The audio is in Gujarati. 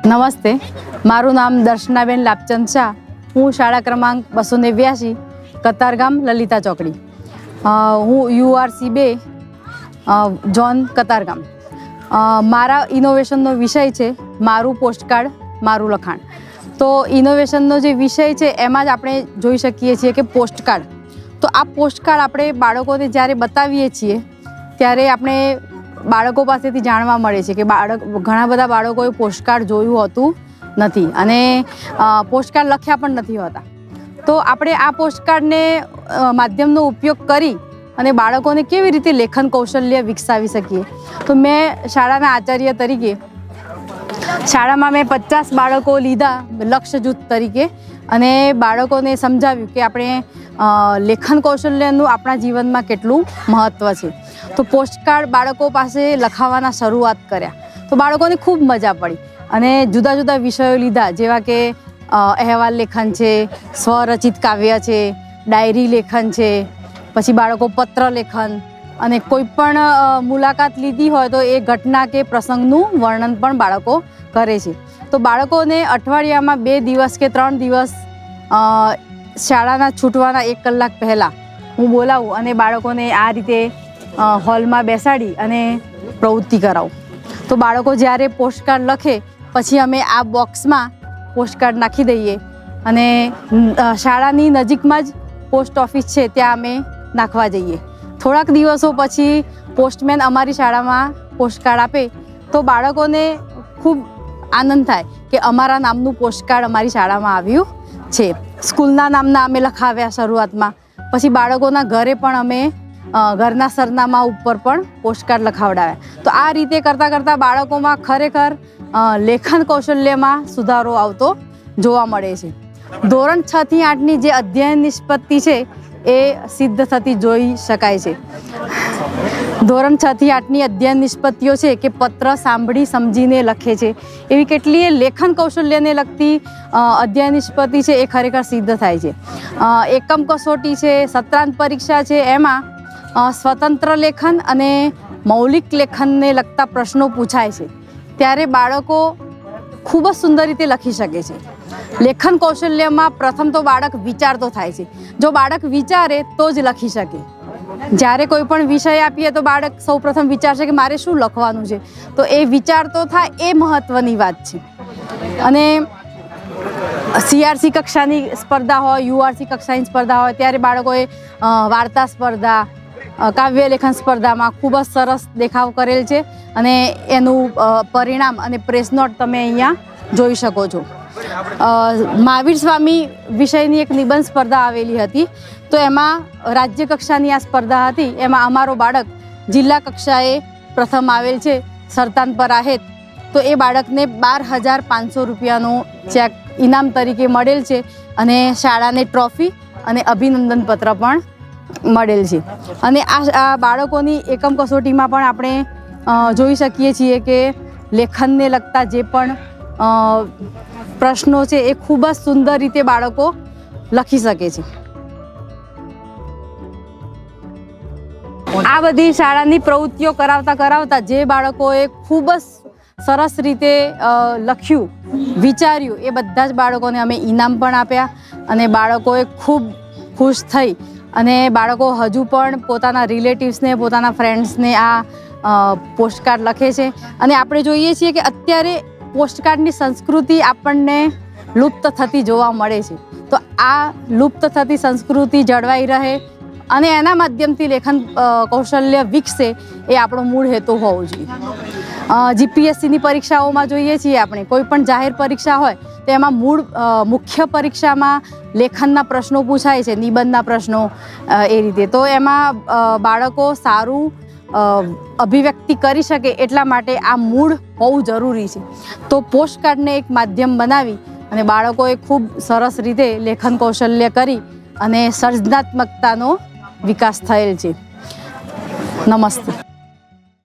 નમસ્તે, મારું નામ દર્શનાબેન લાભચંદ શાહ. હું શાળા ક્રમાંક 289 કતારગામ લલિતા ચોકડી. હું URC 2 ઝોન કતારગામ. મારા ઇનોવેશનનો વિષય છે મારું પોસ્ટકાર્ડ મારું લખાણ. તો ઇનોવેશનનો જે વિષય છે એમાં જ આપણે જોઈ શકીએ છીએ કે પોસ્ટકાર્ડ. તો આ પોસ્ટકાર્ડ આપણે બાળકોને જ્યારે બતાવીએ છીએ ત્યારે આપણે બાળકો પાસેથી જાણવા મળે છે કે ઘણા બધા બાળકોએ પોસ્ટકાર્ડ જોયું હોતું નથી અને પોસ્ટકાર્ડ લખ્યા પણ નથી હોતા. તો આપણે આ પોસ્ટકાર્ડને માધ્યમનો ઉપયોગ કરી અને બાળકોને કેવી રીતે લેખન કૌશલ્ય વિકસાવી શકીએ. તો મેં શાળાના આચાર્ય તરીકે શાળામાં મેં 50 બાળકો લીધા લક્ષ્ય જૂથ તરીકે અને બાળકોને સમજાવ્યું કે આપણે લેખન કૌશલ્યનું આપણા જીવનમાં કેટલું મહત્ત્વ છે. તો પોસ્ટકાર્ડ બાળકો પાસે લખાવવાના શરૂઆત કર્યા તો બાળકોને ખૂબ મજા પડી અને જુદા જુદા વિષયો લીધા, જેવા કે અહેવાલ લેખન છે, સ્વરચિત કાવ્ય છે, ડાયરી લેખન છે, પછી બાળકો પત્ર લેખન અને કોઈ પણ મુલાકાત લીધી હોય તો એ ઘટના કે પ્રસંગનું વર્ણન પણ બાળકો કરે છે. તો બાળકોને અઠવાડિયામાં 2 દિવસ કે 3 દિવસ શાળાના છૂટવાના 1 કલાક પહેલાં હું બોલાવું અને બાળકોને આ રીતે હોલમાં બેસાડી અને પ્રવૃત્તિ કરાવું. તો બાળકો જ્યારે પોસ્ટકાર્ડ લખે પછી અમે આ બોક્સમાં પોસ્ટકાર્ડ નાખી દઈએ અને શાળાની નજીકમાં જ પોસ્ટ ઓફિસ છે ત્યાં અમે નાખવા જઈએ. થોડાક દિવસો પછી પોસ્ટમેન અમારી શાળામાં પોસ્ટકાર્ડ આપે તો બાળકોને ખૂબ આનંદ થાય કે અમારા નામનું પોસ્ટકાર્ડ અમારી શાળામાં આવ્યું છે. સ્કૂલના નામના અમે લખાવ્યા શરૂઆતમાં, પછી બાળકોના ઘરે પણ અમે ઘરના સરનામા ઉપર પણ પોસ્ટકાર્ડ લખાવડાવ્યા. તો આ રીતે કરતાં કરતાં બાળકોમાં ખરેખર લેખન કૌશલ્યમાં સુધારો આવતો જોવા મળે છે. ધોરણ 6 થી 8ની જે અધ્યયન નિષ્પત્તિ છે એ સિદ્ધ થતી જોઈ શકાય છે. ધોરણ 6 થી 8ની અધ્યયન નિષ્પત્તિઓ છે કે પત્ર સાંભળી સમજીને લખે છે, એવી કેટલીય લેખન કૌશલ્યને લગતી અધ્યયન નિષ્પત્તિ છે એ ખરેખર સિદ્ધ થાય છે. એકમ કસોટી છે, સત્રાંત પરીક્ષા છે, એમાં સ્વતંત્ર લેખન અને મૌલિક લેખનને લગતા પ્રશ્નો પૂછાય છે ત્યારે બાળકો ખૂબ જ સુંદર રીતે લખી શકે છે. લેખન કૌશલ્યમાં પ્રથમ તો બાળક વિચારતો થાય છે. જો બાળક વિચારે તો જ લખી શકે. જ્યારે કોઈ પણ વિષય આપીએ તો બાળક સૌપ્રથમ વિચારશે કે મારે શું લખવાનું છે. તો એ વિચારતો થાય એ મહત્ત્વની વાત છે. અને CRC કક્ષાની સ્પર્ધા હોય, URC કક્ષાની સ્પર્ધા હોય ત્યારે બાળકોએ વાર્તા સ્પર્ધા, કાવ્ય લેખન સ્પર્ધામાં ખૂબ જ સરસ દેખાવ કરેલ છે અને એનું પરિણામ અને પ્રેસ નોટ તમે અહીંયા જોઈ શકો છો. મહાવીર સ્વામી વિષયની એક નિબંધ સ્પર્ધા આવેલી હતી તો એમાં રાજ્ય કક્ષાની આ સ્પર્ધા હતી. એમાં અમારો બાળક જિલ્લા કક્ષાએ પ્રથમ આવેલ છે સરતાન પર આહેત. તો એ બાળકને 12,500 રૂપિયાનો ચેક ઇનામ તરીકે મળેલ છે અને શાળાને ટ્રોફી અને અભિનંદન પત્ર પણ મળેલ છે. અને આ બાળકોની એકમ કસોટીમાં પણ આપણે જોઈ શકીએ છીએ કે લેખનને લગતા જે પણ પ્રશ્નો છે એ ખૂબ જ સુંદર રીતે બાળકો લખી શકે છે. આ બધી શાળાની પ્રવૃત્તિઓ કરાવતા જે બાળકોએ ખૂબ જ સરસ રીતે લખ્યું, વિચાર્યું, એ બધા જ બાળકોને અમે ઇનામ પણ આપ્યા અને બાળકોએ ખૂબ ખુશ થઈ અને બાળકો હજુ પણ પોતાના રિલેટિવ્સને, પોતાના ફ્રેન્ડ્સને આ પોસ્ટકાર્ડ લખે છે. અને આપણે જોઈએ છીએ કે અત્યારે પોસ્ટકાર્ડની સંસ્કૃતિ આપણને લુપ્ત થતી જોવા મળે છે. તો આ લુપ્ત થતી સંસ્કૃતિ જળવાઈ રહે અને એના માધ્યમથી લેખન કૌશલ્ય વિકસે એ આપણો મૂળ હેતુ હોવો જોઈએ. GPSCની પરીક્ષાઓમાં જોઈએ છીએ આપણે, કોઈ પણ જાહેર પરીક્ષા હોય તો એમાં મુખ્ય પરીક્ષામાં લેખનના પ્રશ્નો પૂછાય છે, નિબંધના પ્રશ્નો એ રીતે. તો એમાં બાળકો સારું અભિવ્યક્તિ કરી શકે એટલા માટે આ મૂળ હોવું જરૂરી છે. તો પોસ્ટકાર્ડને એક માધ્યમ બનાવી અને બાળકોએ ખૂબ સરસ રીતે લેખન કૌશલ્ય કરી અને સર્જનાત્મકતાનો વિકાસ થયેલ છે. નમસ્તે.